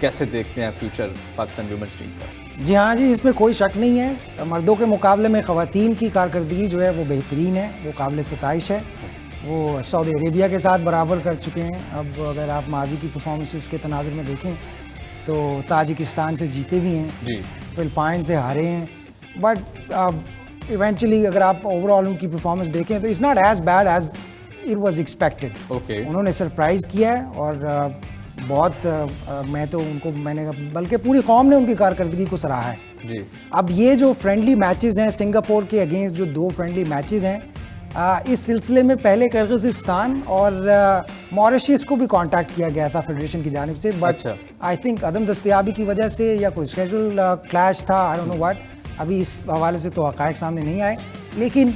कैसे देखते हैं फ्यूचर पाकिस्तान वुमेन्स टीम का। जी हाँ जी, इसमें कोई शक नहीं है, मर्दों के मुकाबले में ख़वातीन की कारकर्दगी जो है वो बेहतरीन है, वो काबिल सताइश है। वो सऊदी अरेबिया के साथ बराबर कर चुके हैं। अब अगर आप माजी की परफॉर्मेंसेस के तनाजुर में देखें तो ताजिकिस्तान से जीते भी हैं जी, फिलिपाइन से हारे हैं, बट इवेंचुअली अगर आप ओवरऑल उनकी परफॉर्मेंस देखें तो it's not as bad as it was expected. Okay, उन्होंने सरप्राइज़ किया है और बहुत मैं तो उनको मैंने बल्कि पूरी कौम ने उनकी कारकर्दगी को सराहा है जी। अब ये जो फ्रेंडली मैचेस हैं सिंगापुर के अगेंस्ट, जो 2 फ्रेंडली मैचेस हैं, इस सिलसिले में पहले किर्गिज़स्तान और मॉरिशस को भी कांटेक्ट किया गया था फेडरेशन की जानिब से, बट आई थिंक अदम दस्तयाबी की वजह से या कोई स्केजुअल क्लैश था, आई डोंट नो व्हाट, अभी इस हवाले से तो हक़ाइक़ सामने नहीं आए, लेकिन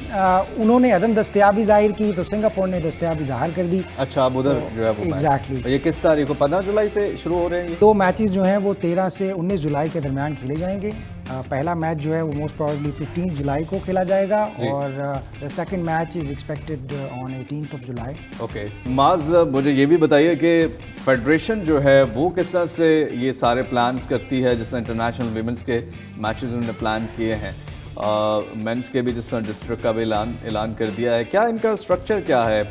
उन्होंने अदम दस्तयाबी जाहिर की तो सिंगापुर ने दस्तयाबी ज़ाहिर कर दी। अच्छा, अब उधर जो है वो एग्जैक्टली ये किस तारीख को, 15 जुलाई से शुरू हो रहे हैं? 2 मैचेस जो हैं वो 13 से 19 जुलाई के दरमियान खेले जाएंगे। पहला मैच जो है वो मोस्ट प्रोबेबली 15 जुलाई को खेला जाएगा और the second match is expected on 18th of July. Okay, माज मुझे ये भी बताइए कि फेडरेशन जो है वो किस तरह से ये सारे प्लान्स करती है, जिस तरह इंटरनेशनल विमेंस के मैचेस उन्होंने प्लान किए हैं, मेंस के भी जिस तरह डिस्ट्रिक्ट का भी ऐलान कर दिया है, क्या इनका स्ट्रक्चर क्या है,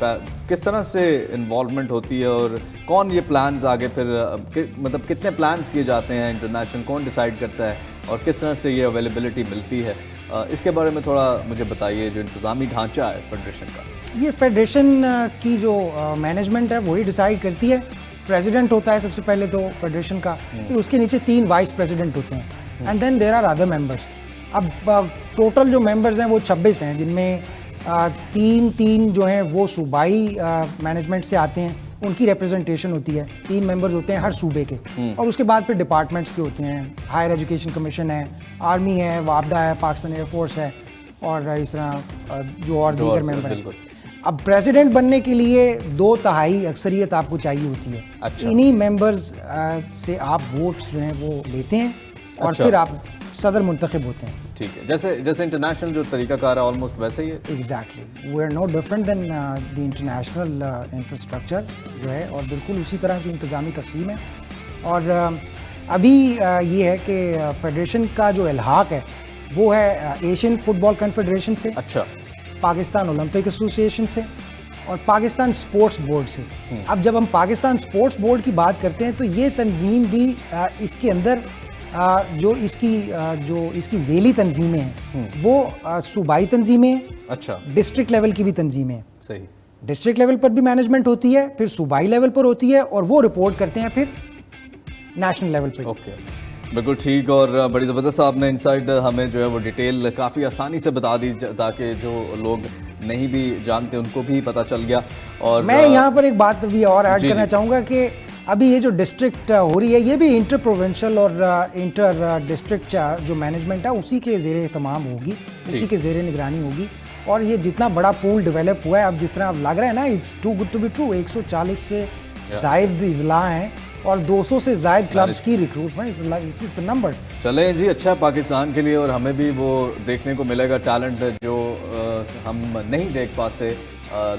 किस तरह से इन्वॉल्वमेंट होती है और कौन ये प्लान्स आगे फिर मतलब कितने प्लान्स किए जाते हैं इंटरनेशनल, कौन डिसाइड करता है और किस तरह से ये अवेलेबिलिटी मिलती है, इसके बारे में थोड़ा मुझे बताइए, जो इंतज़ामी ढांचा है फेडरेशन का। ये फेडरेशन की जो मैनेजमेंट है वही डिसाइड करती है। प्रेसिडेंट होता है सबसे पहले तो फेडरेशन का, फिर उसके नीचे 3 वाइस प्रेसिडेंट होते हैं and then there are other members. अब टोटल जो मेंबर्स हैं वो 26 हैं, जिनमें 3 जो हैं वो सूबाई मैनेजमेंट से आते हैं, उनकी रिप्रेजेंटेशन होती है, 3 मेंबर्स होते हैं हर सूबे के, और उसके बाद फिर डिपार्टमेंट्स के होते हैं, हायर एजुकेशन कमीशन है, आर्मी है, वापडा है, पाकिस्तान एयरफोर्स है और इस तरह जो और दीगर मेंबर हैं। अब प्रेसिडेंट बनने के लिए 2/3 अक्सरियत आपको चाहिए होती है। अच्छा। इन्हीं मेंबर्स से आप वोट्स जो हैं वो लेते हैं और फिर आप सदर मुंतखब होते हैं। ठीक है, जैसे इंटरनेशनल जो तरीकाकार है ऑलमोस्ट वैसे ही है। Exactly, we are no different than the international infrastructure जो है, और बिल्कुल उसी तरह की इंतज़ामी तकसीम है। और अभी ये है कि फेडरेशन का जो इल्हाक है वो है एशियन फुटबॉल कन्फेडरेशन से, अच्छा, पाकिस्तान ओलंपिक एसोसिएशन से और पाकिस्तान स्पोर्ट्स बोर्ड से। अब जब हम पाकिस्तान स्पोर्ट्स बोर्ड की बात करते हैं तो ये तंजीम भी इसके अंदर जो इसकी ज़ेली तंजीमें हैं वो सूबाई तंजीमें हैं, अच्छा, डिस्ट्रिक्ट लेवल की भी तंजीमें हैं। सही, डिस्ट्रिक्ट लेवल पर भी मैनेजमेंट होती है, फिर सूबाई लेवल पर होती है और वो रिपोर्ट करते हैं फिर नेशनल लेवल पे। ओके, बिल्कुल ठीक। और बड़ी ज़बरदस्त आपने इनसाइड हमें जो है वो डिटेल काफ़ी आसानी से बता दी, ताकि जो लोग नहीं भी जानते उनको भी पता चल गया। और मैं यहाँ पर एक बात भी और ऐड करना चाहूँगा कि अभी ये जो डिस्ट्रिक्ट हो रही है ये भी इंटर प्रोविंशियल और इंटर डिस्ट्रिक्ट जो मैनेजमेंट है उसी के ज़ेरे एहतमाम होगी, उसी के ज़ेरे निगरानी होगी। और ये जितना बड़ा पूल डेवलप हुआ है, अब जिस तरह अब लग रहा है ना, it's too good to be true, 140 से ज़ायद इजला हैं और 200 से ज़ायद क्लब्स की रिक्रूटमेंट, इस नंबर। चलें जी, अच्छा पाकिस्तान के लिए, और हमें भी वो देखने को मिलेगा टैलेंट जो हम नहीं देख पाते,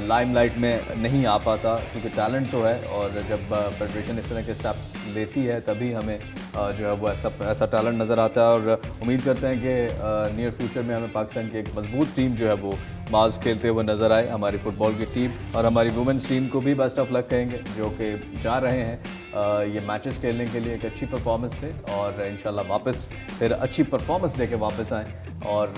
लाइमलाइट में नहीं आ पाता, क्योंकि टैलेंट तो है और जब फेडरेशन इस तरह के स्टेप्स लेती है तभी हमें जो है वो ऐसा टैलेंट नज़र आता है। और उम्मीद करते हैं कि नियर फ्यूचर में हमें पाकिस्तान की एक मजबूत टीम जो है वो माज खेलते हुए नज़र आए, हमारी फ़ुटबॉल की टीम। और हमारी वुमेंस टीम को भी बेस्ट ऑफ लक कहेंगे, जो कि जा रहे हैं ये मैचेस खेलने के लिए एक अच्छी परफॉर्मेंस दे और इंशाल्लाह वापस फिर अच्छी परफॉर्मेंस लेके वापस आएँ। और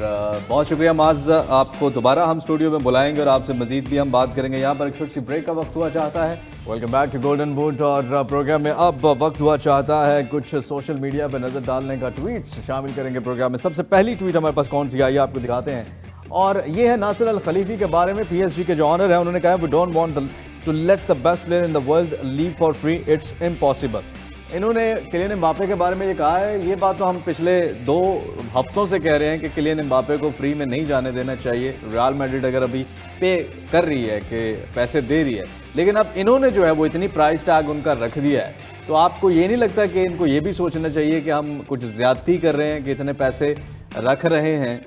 बहुत शुक्रिया माज, आपको दोबारा हम स्टूडियो में बुलाएंगे और आपसे मज़ीद भी हम बात करेंगे। यहाँ पर एक छोटी सी ब्रेक का वक्त हुआ चाहता है। Welcome back to golden boot. और प्रोग्राम में अब वक्त हुआ चाहता है कुछ सोशल मीडिया पर नज़र डालने का, ट्वीट्स शामिल करेंगे प्रोग्राम में। सबसे पहली ट्वीट हमारे पास कौन सी आई आपको दिखाते हैं, और ये है नासिर अल खलीफी के बारे में। PSG के जो ऑनर है उन्होंने कहा we don't want to let the best player in the world leave for free, it's impossible. इन्होंने किलियन एम्बापे के बारे में ये कहा है। ये बात तो हम पिछले 2 हफ्तों से कह रहे हैं कि किलियन एम्बापे को फ्री में नहीं जाने देना चाहिए। रियल मैड्रिड अगर अभी पे कर रही है कि पैसे दे रही है, लेकिन अब इन्होंने जो है वो इतनी प्राइस टैग उनका रख दिया है, तो आपको ये नहीं लगता कि इनको ये भी सोचना चाहिए कि हम कुछ ज़्यादती कर रहे हैं कि इतने पैसे रख रहे हैं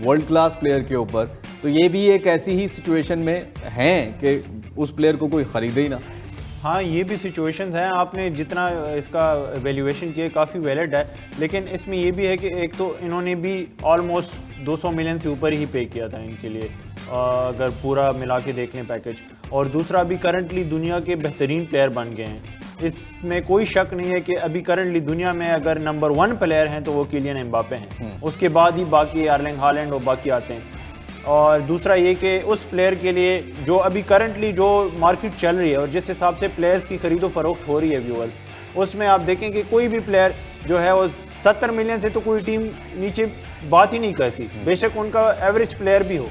वर्ल्ड क्लास प्लेयर के ऊपर? तो ये भी एक ऐसी ही सिचुएशन में हैं कि उस प्लेयर को कोई ख़रीदे ही ना। हाँ, ये भी सिचुएशंस हैं। आपने जितना इसका वैल्यूएशन किया काफ़ी वैलिड है, लेकिन इसमें ये भी है कि एक तो इन्होंने भी ऑलमोस्ट 200 मिलियन से ऊपर ही पे किया था इनके लिए, अगर पूरा मिला के देख लें पैकेज। और दूसरा, अभी करंटली दुनिया के बेहतरीन प्लेयर बन गए हैं, इसमें कोई शक नहीं है कि अभी करंटली दुनिया में अगर नंबर 1 प्लेयर हैं तो वो किलियन एम्बापे हैं, उसके बाद ही बाकी एर्लिंग हालैंड और बाकी आते हैं। और दूसरा ये कि उस प्लेयर के लिए जो अभी करंटली जो मार्केट चल रही है और जिस हिसाब से प्लेयर्स की खरीदो फरोख्त हो रही है व्यूअर्स, उसमें आप देखें कि कोई भी प्लेयर जो है वो 70 मिलियन से तो कोई टीम नीचे बात ही नहीं करती, बेशक उनका एवरेज प्लेयर भी हो।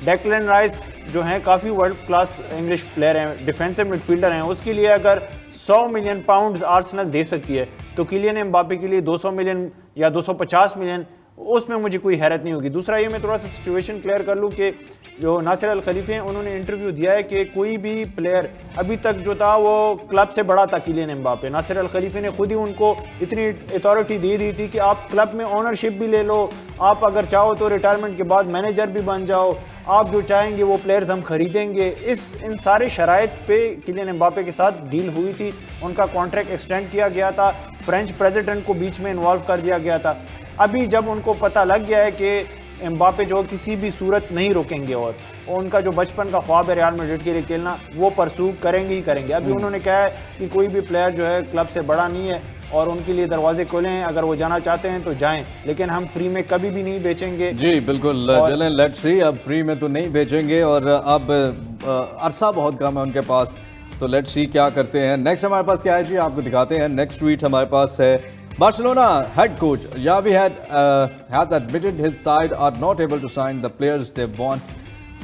डेक्लन राइस जो हैं काफ़ी वर्ल्ड क्लास इंग्लिश प्लेयर हैं, डिफेंसिव मिडफील्डर हैं, उसके लिए अगर 100 मिलियन पाउंड आर्सेनल दे सकती है तो किलियन एम्बापे के लिए 200 मिलियन या 250 मिलियन, उसमें मुझे कोई हैरत नहीं होगी। दूसरा ये मैं थोड़ा सा सिचुएशन क्लियर कर लूँ कि जो नासिर अल खलीफी हैं उन्होंने इंटरव्यू दिया है कि कोई भी प्लेयर अभी तक जो था वो क्लब से बड़ा था किलियन एम्बापे। नासिर अल खलीफी ने खुद ही उनको इतनी अथॉरिटी दे दी थी कि आप क्लब में ओनरशिप भी ले लो, आप अगर चाहो तो रिटायरमेंट के बाद मैनेजर भी बन जाओ, आप जो चाहेंगे वो प्लेयर्स हम खरीदेंगे। इन सारे शराइत पे किलियन एम्बापे के साथ डील हुई थी, उनका कॉन्ट्रैक्ट एक्सटेंड किया गया था, फ्रेंच प्रेसिडेंट को बीच में इन्वॉल्व कर दिया गया था। अभी जब उनको पता लग गया है कि एम्बापे जो किसी भी सूरत नहीं रोकेंगे और उनका जो बचपन का ख्वाब है रियल मैड्रिड के लिए खेलना, वो परसू करेंगे ही करेंगे। अभी उन्होंने कहा है कि कोई भी प्लेयर जो है क्लब से बड़ा नहीं है और उनके लिए दरवाजे खोले हैं, अगर वो जाना चाहते हैं तो जाएं, लेकिन हम फ्री में कभी भी नहीं बेचेंगे। जी बिल्कुल, चलें लेट्स सी, अब फ्री में तो नहीं बेचेंगे और अब अरसा बहुत कम है उनके पास, तो लेट्स सी क्या करते हैं। नेक्स्ट हमारे पास क्या है जी, आपको दिखाते हैं। नेक्स्ट ट्वीट हमारे पास है, Barcelona head coach Xavi has admitted his side are not able to sign the players they want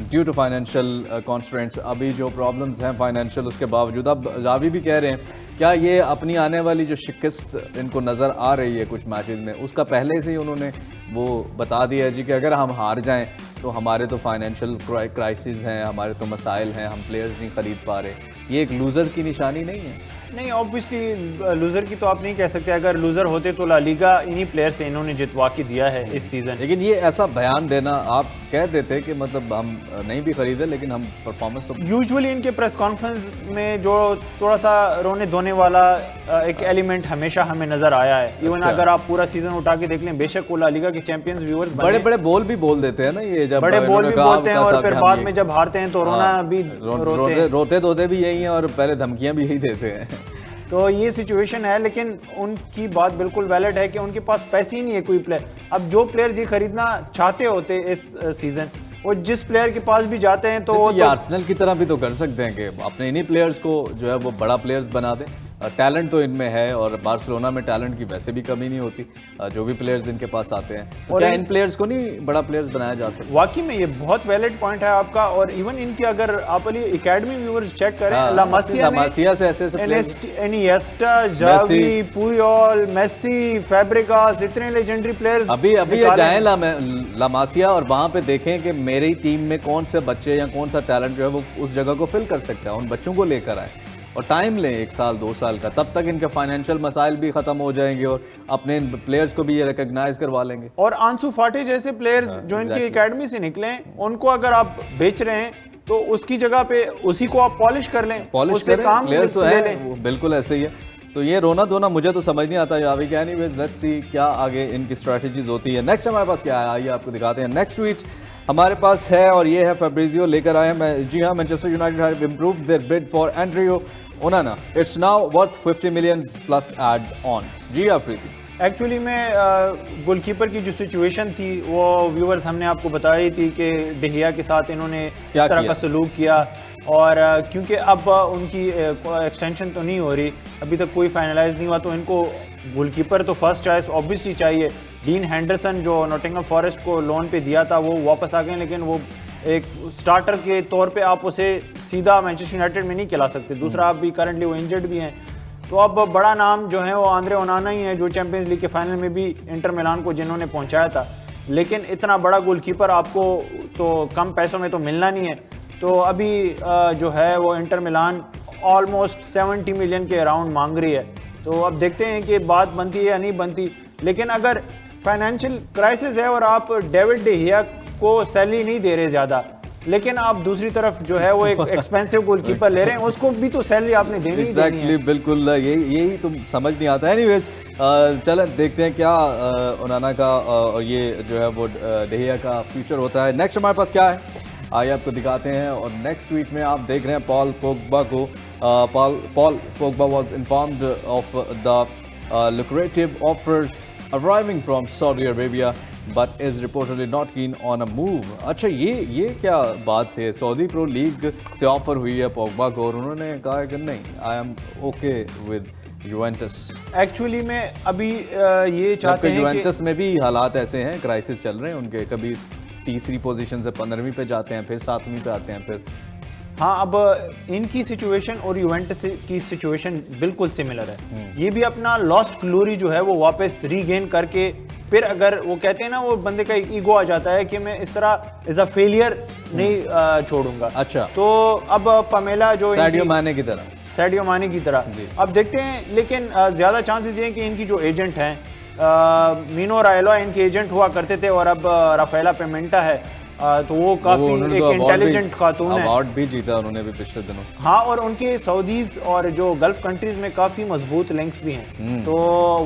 due to financial constraints। अभी जो problems हैं financial, उसके बावजूद अब Xavi भी कह रहे हैं क्या ये अपनी आने वाली जो शिकस्त इनको नज़र आ रही है कुछ मैचेस में, उसका पहले से ही उन्होंने वो बता दिया है जी कि अगर हम हार जाएं तो हमारे तो फाइनेंशियल क्राइसिस हैं, हमारे तो मसाइल हैं, हम प्लेयर्स नहीं ख़रीद पा रहे। ये एक लूज़र की निशानी नहीं है? नहीं, ऑब्वियसली लूज़र की तो आप नहीं कह सकते। अगर लूज़र होते तो ला लीगा इन्हीं प्लेयर से इन्होंने जितवा के दिया है इस सीज़न। लेकिन ये ऐसा बयान देना, आप कह देते कि मतलब हम नहीं भी खरीदे लेकिन हम परफॉर्मेंस तो यूजुअली इनके प्रेस कॉन्फ्रेंस में जो थोड़ा सा रोने धोने वाला एक एलिमेंट हमेशा हमें नज़र आया है। इवन अगर आप पूरा सीज़न उठा के देख लें, बेशक वो ला लीगा के चैंपियंस व्यूअर्स बड़े बड़े बोल भी बोल देते हैं ना, ये जब बड़े बोल भी बोलते हैं और फिर बाद में जब हारते हैं तो रोना भी रोते धोते भी यही हैं और पहले धमकियां भी यही देते हैं। तो ये सिचुएशन है, लेकिन उनकी बात बिल्कुल वैलिड है कि उनके पास पैसे ही नहीं है कोई प्लेयर। अब जो प्लेयर्स ये खरीदना चाहते होते इस सीजन, वो जिस प्लेयर के पास भी जाते हैं तो ये आर्सेनल की तरह भी तो कर सकते हैं कि अपने इन्हीं प्लेयर्स को जो है वो बड़ा प्लेयर्स बना दें। टैलेंट तो इनमें है और बार्सिलोना में टैलेंट की वैसे भी कमी नहीं होती, जो भी प्लेयर्स इनके पास आते हैं, तो क्या इन प्लेयर्स को नहीं बड़ा प्लेयर्स बनाया जा सकता? वाकई में ये बहुत वैलिड पॉइंट है आपका। और इवन इनकी अगर आप एकेडमी व्यूअर्स चेक करें, ला मासिया से ऐसे इनिएस्टा, जावी, पुयोल, मेसी, फैब्रिगास, इतने लेजेंडरी प्लेयर्स अभी ये जाएं ला मासिया और वहां पे देखें कि मेरी टीम में कौन से बच्चे या कौन सा टैलेंट जो है वो उस जगह को फिल कर सकता है, उन बच्चों को लेकर आए और टाइम लें 1 साल 2 साल का, तब तक इनके फाइनेंशियल मसाइल भी ख़त्म हो जाएंगे और अपने प्लेयर्स को भी ये रिकग्नाइज करवा लेंगे। और आंसू फाटे जैसे प्लेयर्स जो इनकी एकेडमी से निकले हैं, उनको अगर आप बेच रहे हैं तो उसकी जगह पे उसी को आप पॉलिश कर लें, पॉलिश करें, प्लेयर्स तो हैं, बिल्कुल ऐसे ही है। तो ये रोना धोना मुझे तो समझ नहीं आता यावी क्या। एनीवेज लेट्स सी क्या आगे इनकी स्ट्रेटजीज होती है। नेक्स्ट हमारे पास क्या है, आइए आपको दिखाते हैं। नेक्स्ट ट्वीट हमारे पास है और ये है फैब्रिजियो लेकर आए हैं। जी हाँ, Manchester United have improved their bid for Andre Onana, it's now worth 50 million plus add ons. जी अफरीदी, एक्चुअली में गोलकीपर की जो सिचुएशन थी वो व्यूवर्स हमने आपको बताई थी कि डेहिया के साथ इन्होंने क्या इस तरह किया? का सलूक किया और क्योंकि अब उनकी एक्सटेंशन तो नहीं हो रही, अभी तक कोई फाइनलाइज नहीं हुआ, तो इनको गोलकीपर तो फर्स्ट चॉइस ऑब्वियसली चाहिए। डीन हैंडरसन जो नॉटिंघम फॉरेस्ट को लोन पे दिया था वो वापस आ गए, लेकिन वो एक स्टार्टर के तौर पे आप उसे सीधा मैनचेस्टर यूनाइटेड में नहीं खिला सकते। दूसरा आप भी करंटली वो इंजर्ड भी हैं, तो अब बड़ा नाम जो है वो आंद्रे ओनाना ही है, जो चैंपियंस लीग के फाइनल में भी इंटर मिलान को जिन्होंने पहुंचाया था। लेकिन इतना बड़ा गोलकीपर आपको तो कम पैसों में तो मिलना नहीं है। तो अभी जो है वो इंटर मिलान ऑलमोस्ट 70 मिलियन के अराउंड मांग रही है। तो अब देखते हैं कि बात बनती है या नहीं बनती। लेकिन अगर फाइनेंशियल क्राइसिस है और आप डेविड डेहिया को सैलरी नहीं दे रहे ज़्यादा, लेकिन आप दूसरी तरफ जो है वो एक एक्सपेंसिव गोलकीपर ले रहे हैं, उसको भी तो सैलरी आपने देनी ही देनी है। बिल्कुल यही तुम समझ नहीं आता। एनीवेज चलें देखते हैं क्या ओनाना का और ये जो है वो डेहिया का फ्यूचर होता है। नेक्स्ट हमारे पास क्या है, आइए आपको दिखाते हैं। और नेक्स्ट ट्वीट में आप देख रहे हैं पॉल पोग्बा को। Paul Pogba was informed of the lucrative offers arriving from Saudi Arabia but is reportedly not keen on a move। अच्छा ये क्या बात है, सऊदी प्रो लीग से ऑफर हुई है पोग्बा को और उन्होंने कहा कि नहीं, I am okay with Juventus. Actually में अभी ये चाहते हैं यूवेंटस में भी हालात ऐसे हैं, क्राइसिस चल रहे हैं उनके, कभी तीसरी पोजीशन से 15वीं पे जाते हैं, फिर 7वीं पे आते हैं, फिर हाँ। अब इनकी सिचुएशन और यूवेंटस की सिचुएशन बिल्कुल सिमिलर है। ये भी अपना लॉस्ट ग्लोरी जो है वो वापस रीगेन करके फिर अगर वो कहते हैं ना, वो बंदे का एक ईगो आ जाता है कि मैं इस तरह एज अ फेलियर नहीं छोड़ूंगा। अच्छा, तो अब पमेला जो सैडियो माने की तरह अब देखते हैं। लेकिन ज्यादा चांसेस ये हैं कि इनकी जो एजेंट हैं, मीनो रायला इनके एजेंट हुआ करते थे और अब राफेला पेमेंटा है, तो वो काफी एक इंटेलिजेंट खातून है। अवार्ड भी जीता उन्होंने भी पिछले दिनों। हाँ, और उनके सऊदीज और जो गल्फ कंट्रीज में काफी मजबूत लिंक्स भी हैं, तो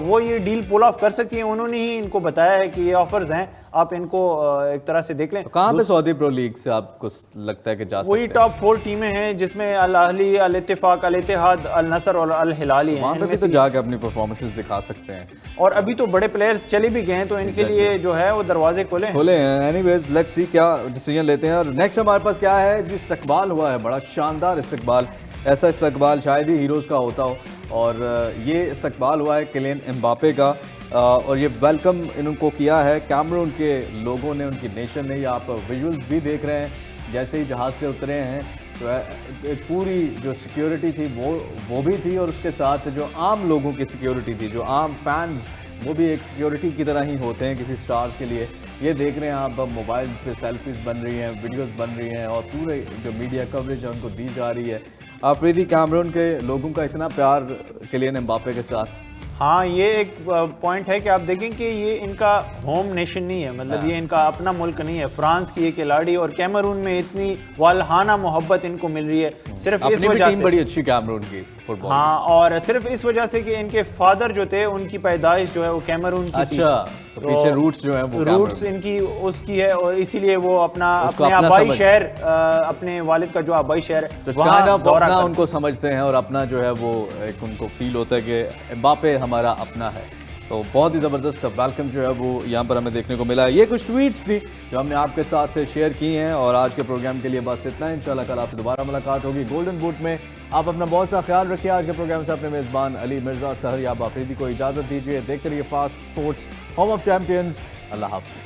वो ये डील पुल ऑफ कर सकती हैं। उन्होंने ही इनको बताया है कि ये ऑफर्स हैं, आप इनको एक तरह से देख लें। तो कहाँ पे सऊदी प्रो लीग से आपको लगता है कि जा सकते हैं? वही टॉप 4 टीमें हैं जिसमें अल अहली, अल इत्तेफाक, अल इत्तेहाद, अल नसर और अल हिलाली हैं। वहाँ पे भी तो जाके अपनी परफॉर्मेंसेस दिखा सकते हैं। और अभी तो बड़े प्लेयर्स चले भी गए हैं, तो इनके लिए जो है वो दरवाजे खोले हैं। एनीवेज लेट्स सी क्या डिसीजन लेते हैं। और नेक्स्ट हमारे पास क्या है, जो इस्तकबाल हुआ है, बड़ा शानदार इस्तकबाल, ऐसा इस्तकबाल शायद ही हीरोज़ का होता हो। और ये इस्तकबाल हुआ है किलियन एम्बापे का, और ये वेलकम इनको किया है कैमरून के लोगों ने, उनकी नेशन ने। ये आप विजुअल्स भी देख रहे हैं, जैसे ही जहाज़ से उतरे हैं तो एक पूरी जो सिक्योरिटी थी वो भी थी, और उसके साथ जो आम लोगों की सिक्योरिटी थी, जो आम फैंस, वो भी एक सिक्योरिटी की तरह ही होते हैं किसी स्टार के लिए। ये देख रहे हैं आप, मोबाइल पे सेल्फीज बन रही हैं, वीडियोस बन रही हैं, और पूरे जो मीडिया कवरेज है उनको दी जा रही है। अफरीदी, कैमरून के लोगों का इतना प्यार किलियन एम्बापे के साथ। हाँ, ये एक पॉइंट है कि आप देखें कि ये इनका होम नेशन नहीं है, मतलब ये इनका अपना मुल्क नहीं है। फ्रांस की ये खिलाड़ी और कैमरून में इतनी वालहाना मोहब्बत इनको मिल रही है सिर्फ इस वजह से। बड़ी अच्छी कैमरून की फुटबॉल। हाँ, और सिर्फ इस वजह से कि इनके फादर जो थे उनकी पैदाइश जो है वो कैमरून की थी। तो पीछे रूट्स जो है वो रूट्स इनकी उसकी है, और इसीलिए वो अपने आबाई शहर, अपने वालिद का जो आबाई शहर है वहाँ दौरा उनको समझते हैं, और अपना जो है वो एक उनको फील होता है कि एम्बापे हमारा अपना है। तो बहुत ही ज़बरदस्त वेलकम जो है वो यहाँ पर हमें देखने को मिला। ये कुछ ट्वीट्स थी जो हमने आपके साथ शेयर की हैं, और आज के प्रोग्राम के लिए बस इतना ही। इंशाल्लाह कल आपसे दोबारा मुलाकात होगी गोल्डन बूट में। आप अपना बहुत सा ख्याल रखिए। आज के प्रोग्राम से अपने मेज़बान अली मिर्ज़ा, सहर याब आफरीदी को इजाज़त दीजिए। देखते रहिए fast sports, home of champions. अल्लाह हाफ़िज़।